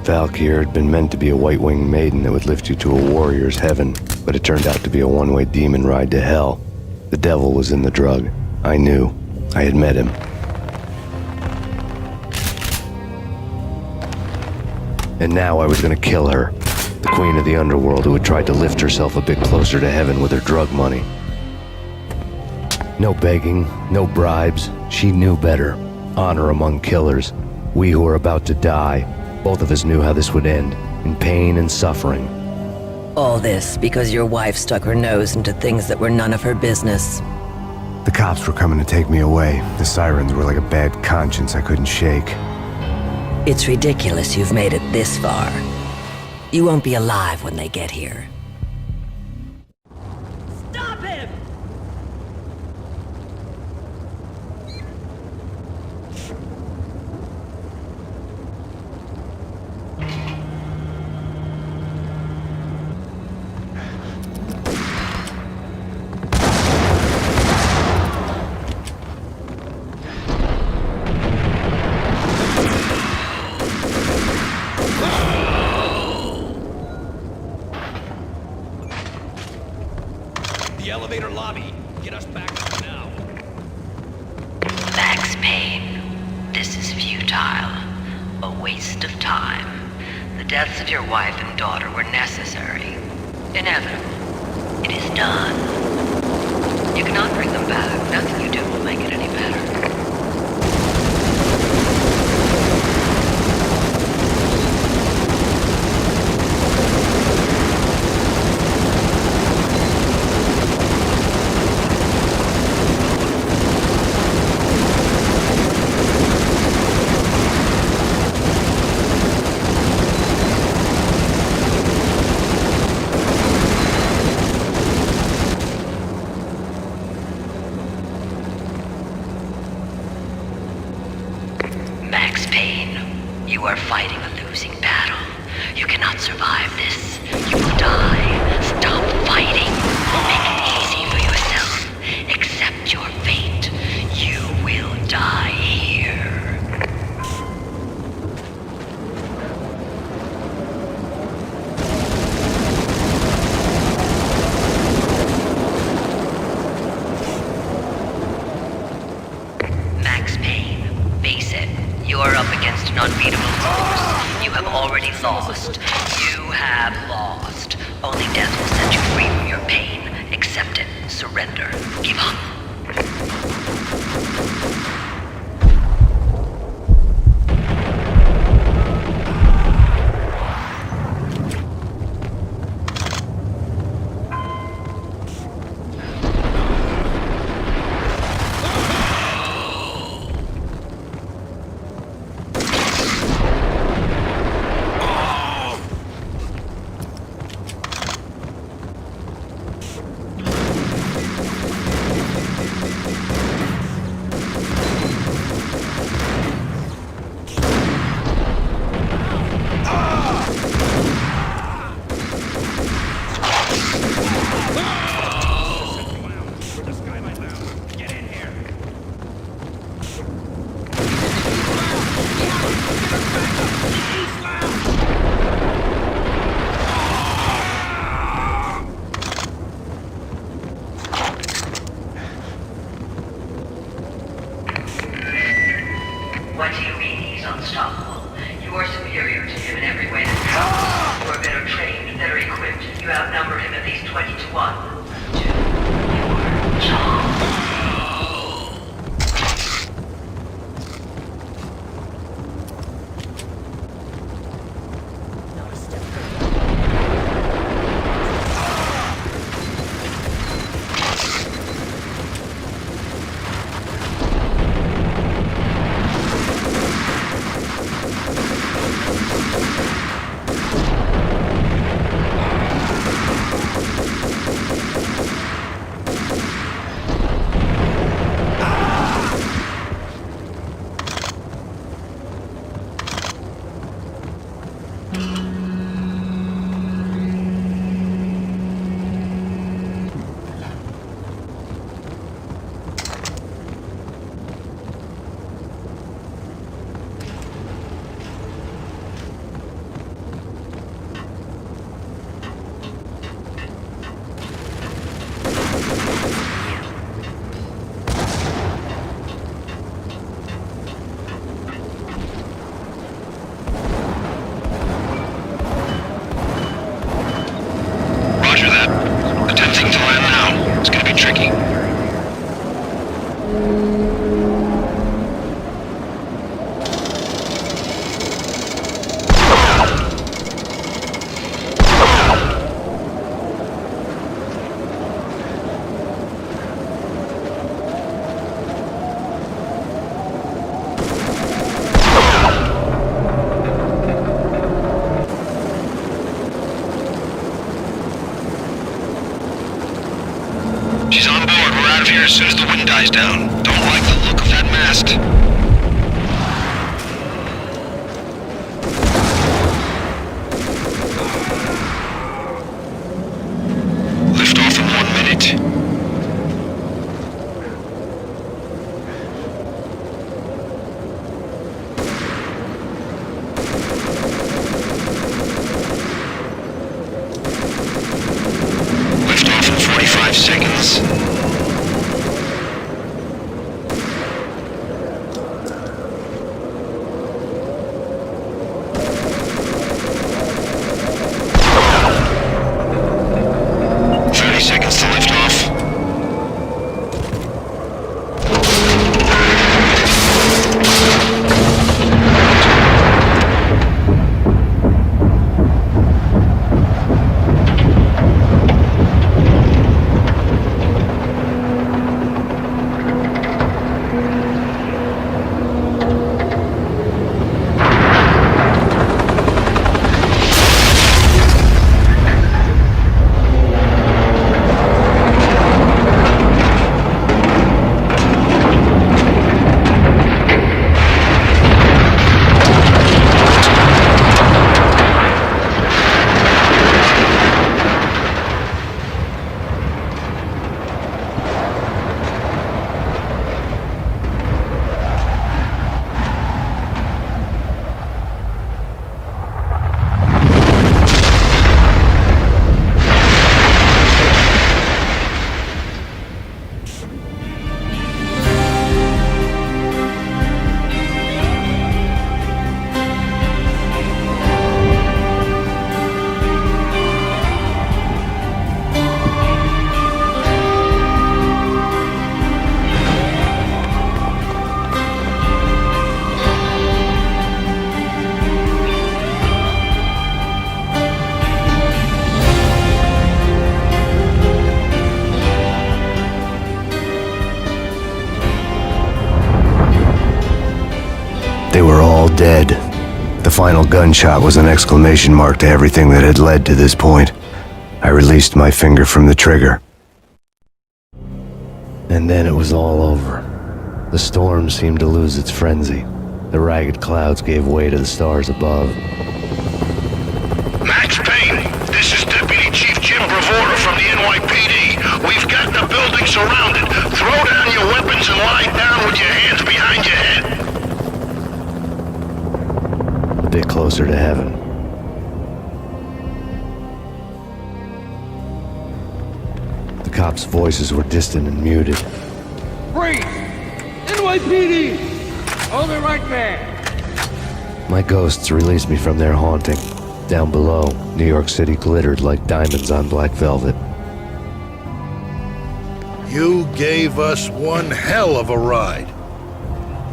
Valkyr had been meant to be a white-winged maiden that would lift you to a warrior's heaven, but it turned out to be a one-way demon ride to hell. The devil was in the drug. I knew. I had met him. And now I was gonna kill her. The queen of the underworld who had tried to lift herself a bit closer to heaven with her drug money. No begging, no bribes. She knew better. Honor among killers. We who were about to die. Both of us knew how this would end. In pain and suffering. All this because your wife stuck her nose into things that were none of her business. The cops were coming to take me away. The sirens were like a bad conscience I couldn't shake. It's ridiculous you've made it this far. You won't be alive when they get here. Stop him! The elevator lobby. Get us back up now. Max Payne, this is futile. A waste of time. The deaths of your wife and daughter were necessary. Inevitable. It is done. You cannot bring them back. Nothing you do will make it any better. Max Payne, you are fighting a losing battle. You cannot survive this. You will die. Stop fighting. Make it easy for yourself. Accept your fate. You will die here. Max Payne, face it. You are up against an unbeatable force. You have already lost. You have lost. Only death will set you free from your pain. Accept it. Surrender. Give up. What do you mean he's unstoppable? You are superior to him in every way. You are better trained, better equipped. You outnumber him at least 20 to 1. To your job. She's on board. We're out of here as soon as the wind dies down. Don't like the look of that mast. Lift off in 1 minute. Lift off in 45 seconds. Seconds to lift off. They were all dead. The final gunshot was an exclamation mark to everything that had led to this point. I released my finger from the trigger. And then it was all over. The storm seemed to lose its frenzy. The ragged clouds gave way to the stars above. Max Payne, this is Deputy Chief Jim Bravura from the NYPD. We've got the building surrounded. Throw down your weapons and lie down with your hands behind your head. A bit closer to heaven. The cops' voices were distant and muted. Freeze! NYPD! Hold it right there! My ghosts released me from their haunting. Down below, New York City glittered like diamonds on black velvet. You gave us one hell of a ride.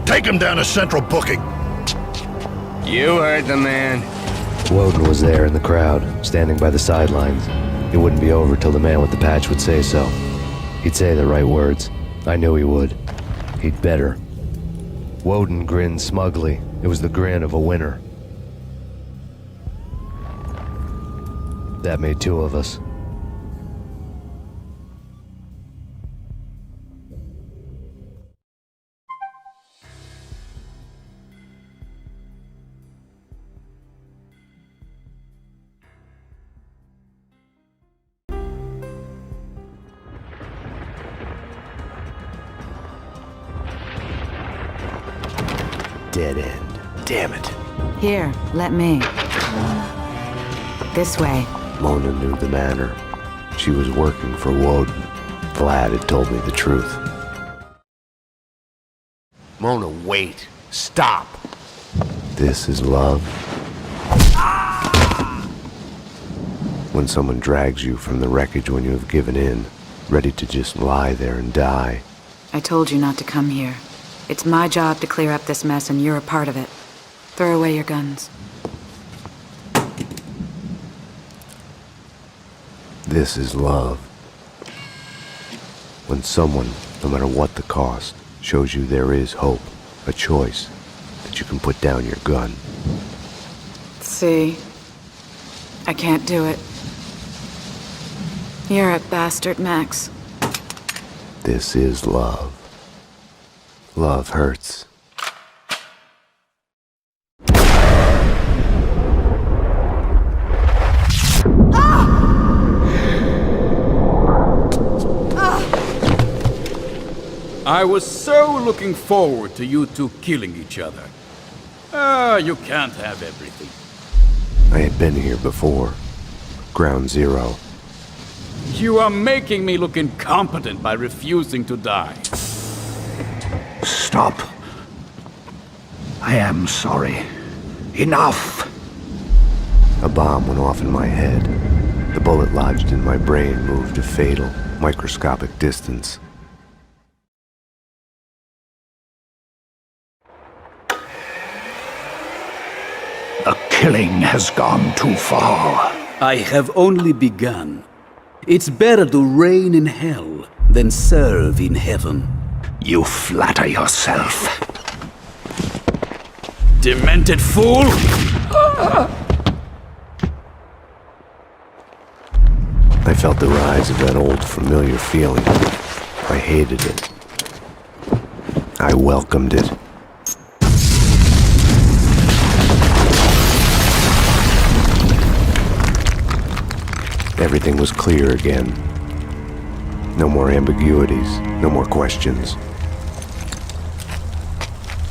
Take him down to Central Booking. You heard the man. Woden was there in the crowd, standing by the sidelines. It wouldn't be over till the man with the patch would say so. He'd say the right words. I knew he would. He'd better. Woden grinned smugly. It was the grin of a winner. That made two of us. Dead end. Damn it. Here, let me. This way. Mona knew the manor. She was working for Woden. Vlad had told me the truth. Mona, wait. Stop. This is love. When someone drags you from the wreckage when you have given in, ready to just lie there and die. I told you not to come here. It's my job to clear up this mess, and you're a part of it. Throw away your guns. This is love. When someone, no matter what the cost, shows you there is hope, a choice, that you can put down your gun. See? I can't do it. You're a bastard, Max. This is love. Love hurts. I was so looking forward to you two killing each other. You can't have everything. I had been here before. Ground Zero. You are making me look incompetent by refusing to die. Stop. I am sorry. Enough! A bomb went off in my head. The bullet lodged in my brain moved a fatal, microscopic distance. The killing has gone too far. I have only begun. It's better to reign in hell than serve in heaven. You flatter yourself. Demented fool! I felt the rise of that old familiar feeling. I hated it. I welcomed it. Everything was clear again. No more ambiguities, no more questions.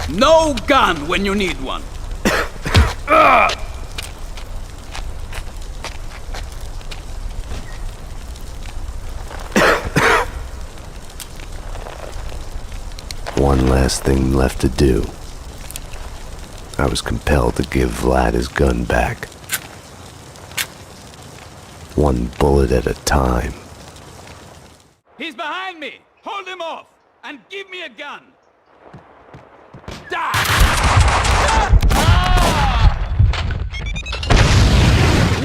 No gun when you need one! One last thing left to do. I was compelled to give Vlad his gun back. One bullet at a time. He's behind me! Hold him off! And give me a gun! Die!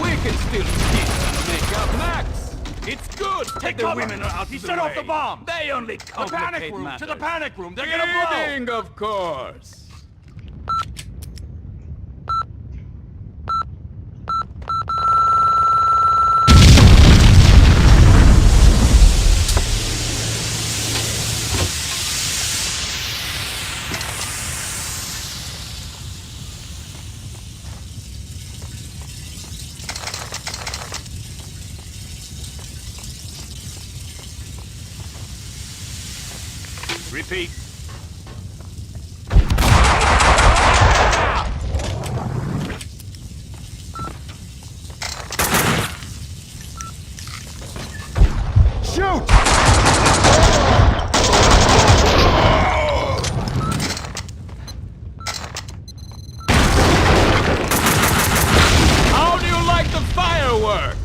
We can still kiss and make up, Max! It's good! Take the women are out. He set off the bomb! They only complicate panic room! matters. To the panic room! They're gonna blow! Kidding, of course! Repeat. Shoot! How do you like the fireworks?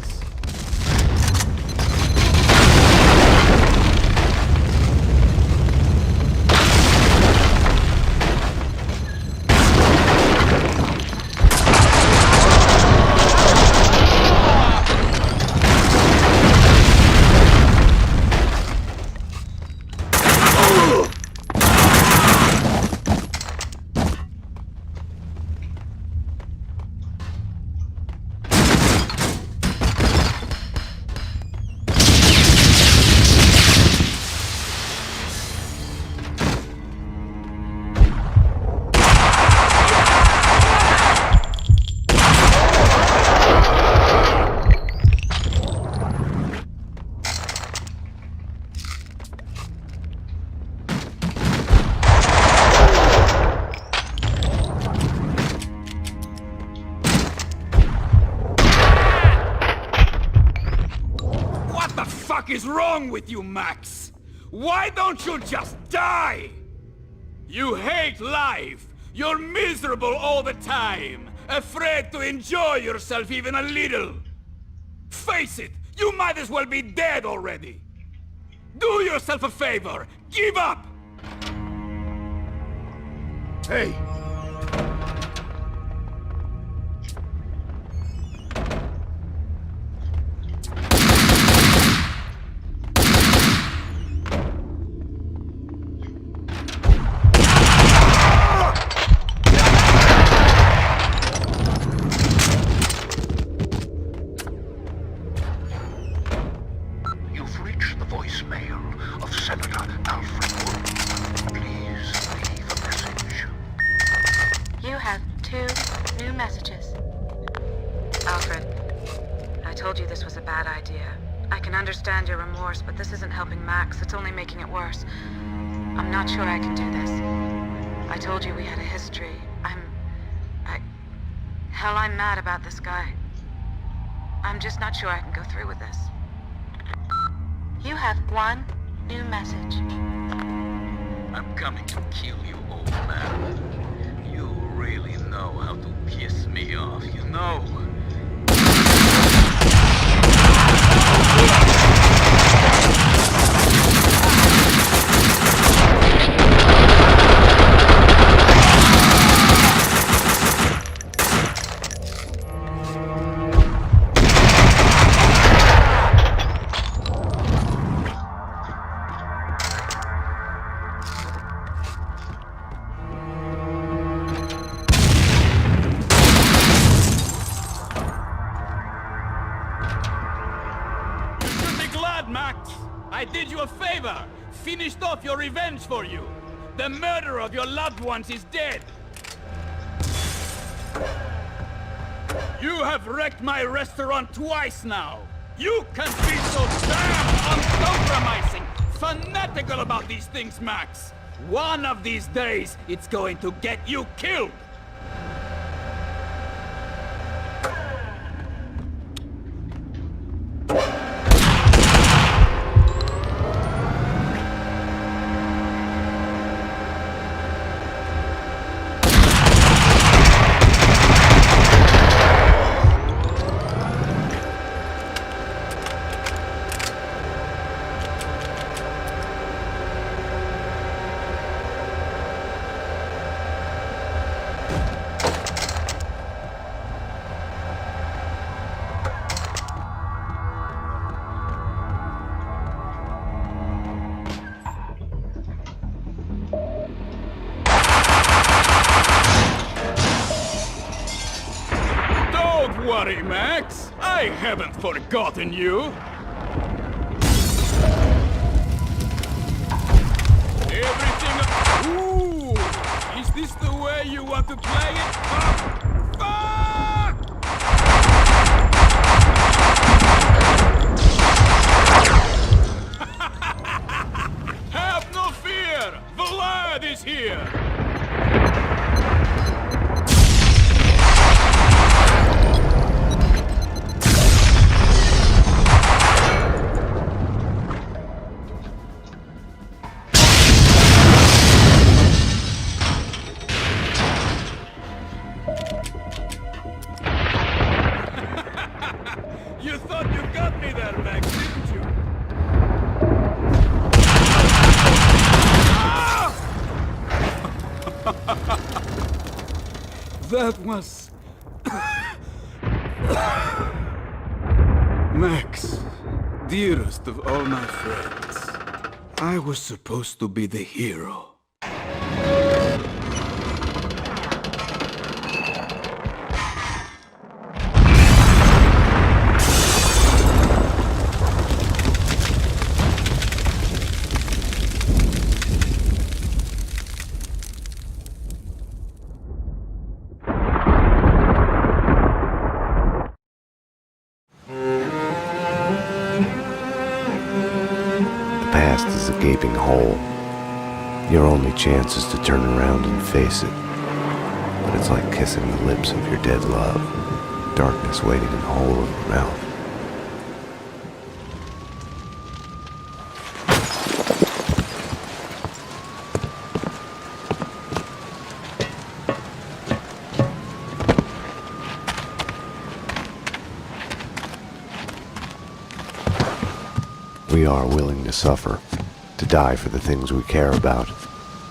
What is wrong with you, Max? Why don't you just die? You hate life. You're miserable all the time. Afraid to enjoy yourself even a little. Face it, you might as well be dead already. Do yourself a favor. Give up! Hey! You've reached the voicemail of Senator 2 new messages. Alfred, I told you this was a bad idea. I can understand your remorse, but this isn't helping Max. It's only making it worse. I'm not sure I can do this. I told you we had a history. Hell, I'm mad about this guy. I'm just not sure I can go through with this. You have 1 new message. I'm coming to kill you, old man. You really know how to piss me off, you know? Max! I did you a favor! Finished off your revenge for you! The murderer of your loved ones is dead! You have wrecked my restaurant twice now! You can be so damn uncompromising, fanatical about these things, Max! One of these days, it's going to get you killed! Don't worry, Max. I haven't forgotten you. Everything... Ooh! Is this the way you want to play it? Fuck! Have no fear! Vlad is here! You thought you got me there, Max, didn't you? Ah! That was... Max, dearest of all my friends, I was supposed to be the hero. The past is a gaping hole. Your only chance is to turn around and face it. But it's like kissing the lips of your dead love. Darkness waiting in the hole of your mouth. We are willing to suffer, to die for the things we care about,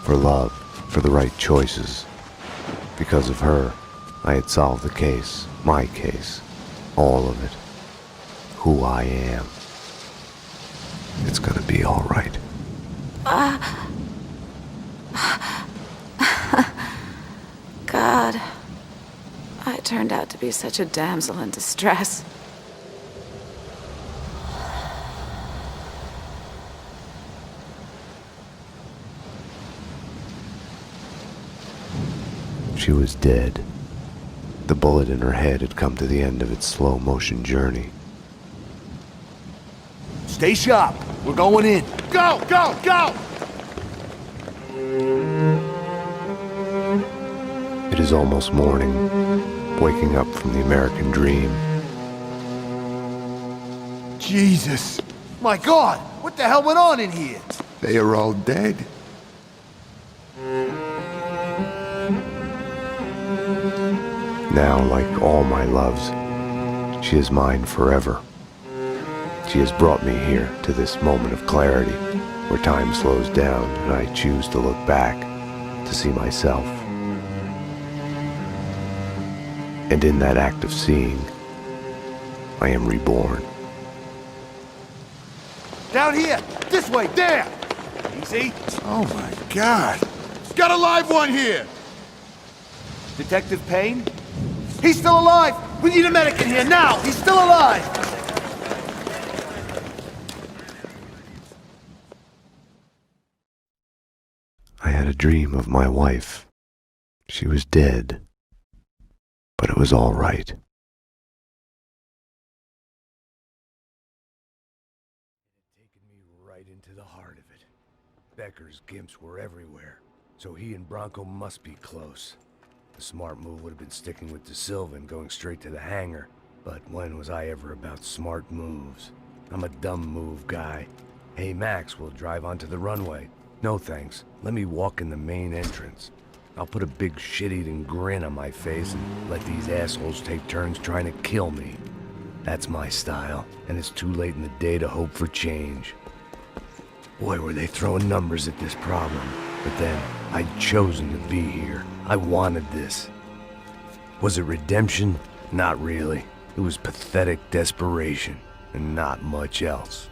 for love, for the right choices. Because of her, I had solved the case, my case, all of it, who I am. It's gonna be all right. God, I turned out to be such a damsel in distress. She was dead. The bullet in her head had come to the end of its slow-motion journey. Stay sharp. We're going in. Go, go, go! It is almost morning, waking up from the American dream. Jesus! My God! What the hell went on in here? They are all dead. Now, like all my loves, she is mine forever. She has brought me here to this moment of clarity, where time slows down and I choose to look back to see myself. And in that act of seeing, I am reborn. Down here! This way! There! Easy. Oh my God. Got a live one here! Detective Payne? He's still alive! We need a medic in here now! He's still alive! I had a dream of my wife. She was dead, but it was all right. Taken me right into the heart of it. Becker's gimps were everywhere, so he and Bronco must be close. The smart move would have been sticking with De Silva and going straight to the hangar, but when was I ever about smart moves? I'm a dumb move guy. Hey Max, we'll drive onto the runway. No thanks, let me walk in the main entrance. I'll put a big shit-eating grin on my face and let these assholes take turns trying to kill me. That's my style, and it's too late in the day to hope for change. Boy, were they throwing numbers at this problem. But then, I'd chosen to be here. I wanted this. Was it redemption? Not really. It was pathetic desperation, and not much else.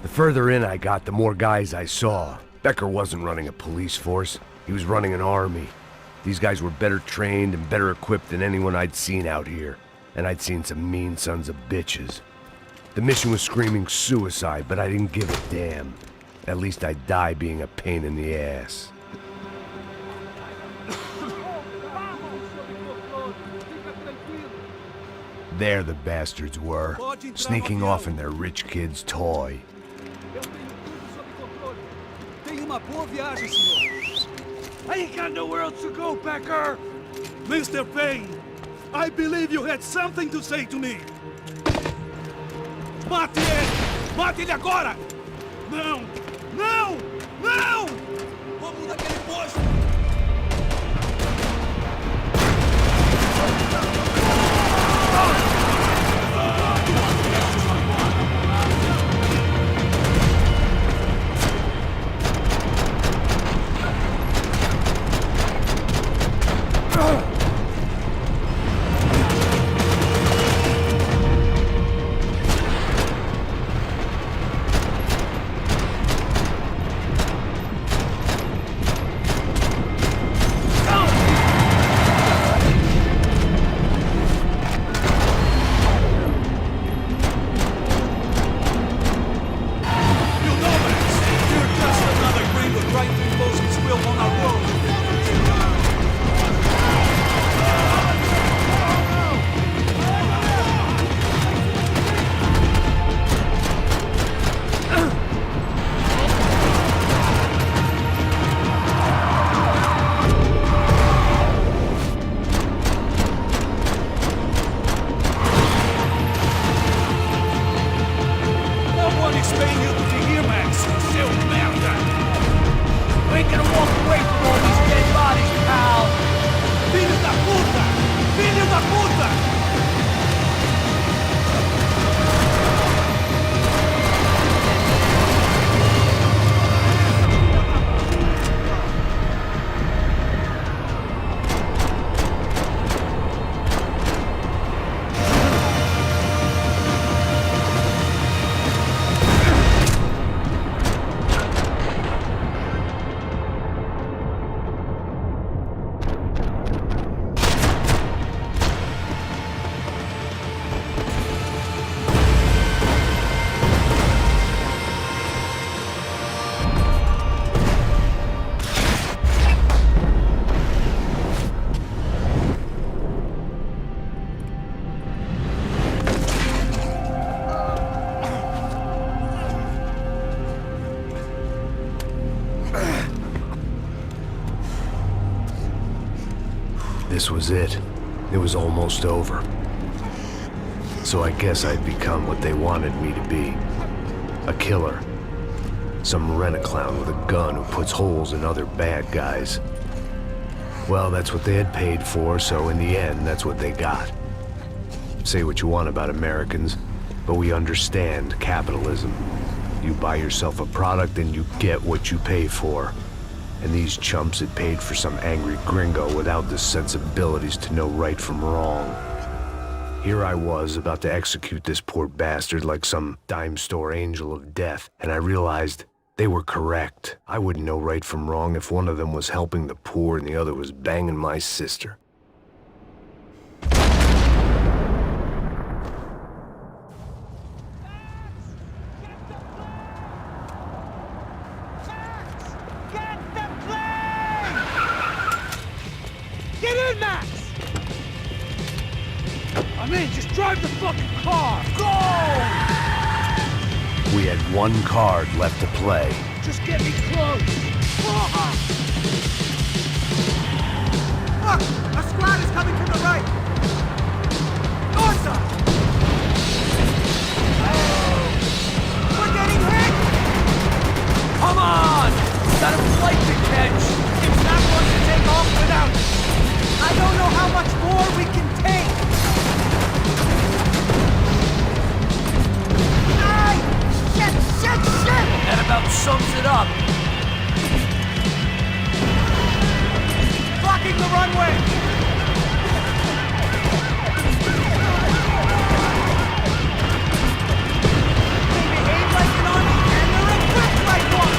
The further in I got, the more guys I saw. Becker wasn't running a police force. He was running an army. These guys were better trained and better equipped than anyone I'd seen out here. And I'd seen some mean sons of bitches. The mission was screaming suicide, but I didn't give a damn. At least I'd die being a pain in the ass. There the bastards were, sneaking off in their rich kid's toy. I ain't got nowhere else to go, Becker! Mr. Payne, I believe you had something to say to me. Mate ele! Mate ele agora! Não! Não! Não! Vamos daquele posto! This was it. It was almost over. So I guess I'd become what they wanted me to be. A killer. Some rent-a-clown with a gun who puts holes in other bad guys. Well, that's what they had paid for, so in the end, that's what they got. Say what you want about Americans, but we understand capitalism. You buy yourself a product and you get what you pay for. And these chumps had paid for some angry gringo without the sensibilities to know right from wrong. Here I was, about to execute this poor bastard like some dime store angel of death, and I realized they were correct. I wouldn't know right from wrong if one of them was helping the poor and the other was banging my sister. Get in, Max! I'm in, just drive the fucking car! Go! We had one card left to play. Just get me close! Look! A squad is coming from the right! North side! We're getting hit! Come on! Got a flight to catch! It's not going to take off without it! I don't know how much more we can take! Shit! That about sums it up. Blocking the runway! They behave like an army and they're equipped like one!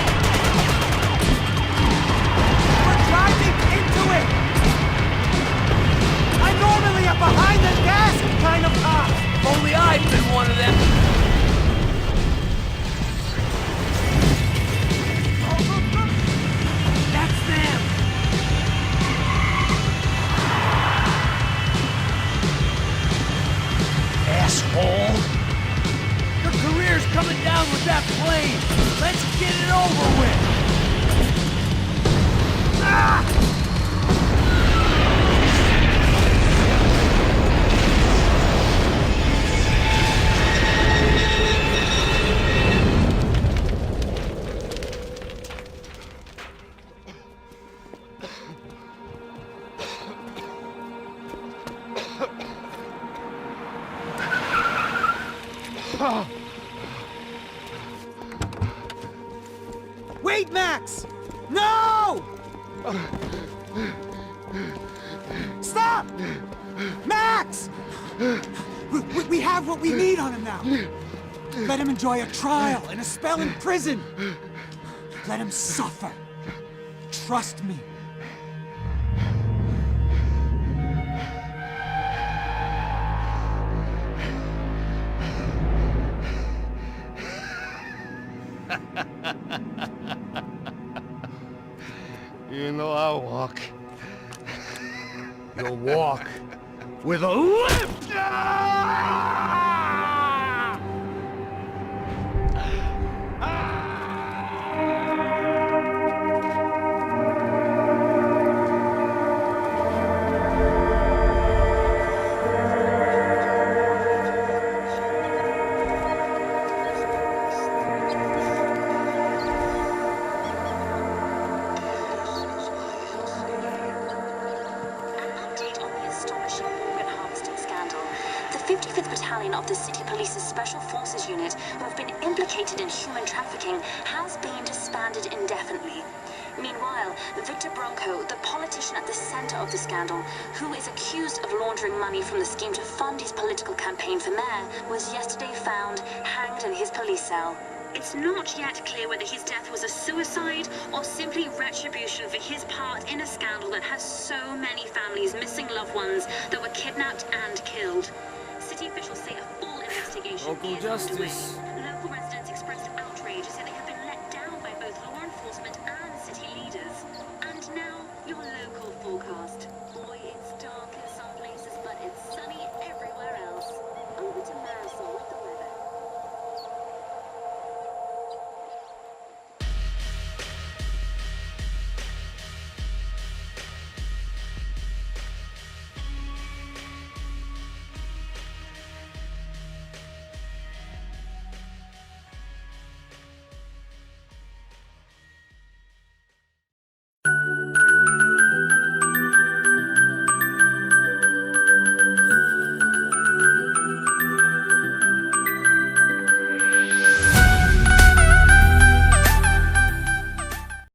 We're driving into it! I'm normally a behind-the-desk kind of cop! If only I'd been one of them! Asshole! Your career's coming down with that plane! Let's get it over with! Ah! Wait, Max! No! Stop! Max! We have what we need on him now. Let him enjoy a trial and a spell in prison. Let him suffer. Trust me. You know I'll walk. You'll walk with a limp! Of the City Police's Special Forces Unit, who have been implicated in human trafficking, has been disbanded indefinitely. Meanwhile, Victor Bronco, the politician at the center of the scandal, who is accused of laundering money from the scheme to fund his political campaign for mayor, was yesterday found hanged in his police cell. It's not yet clear whether his death was a suicide or simply retribution for his part in a scandal that has so many families missing loved ones that were kidnapped and killed. City officials say a full investigation is underway.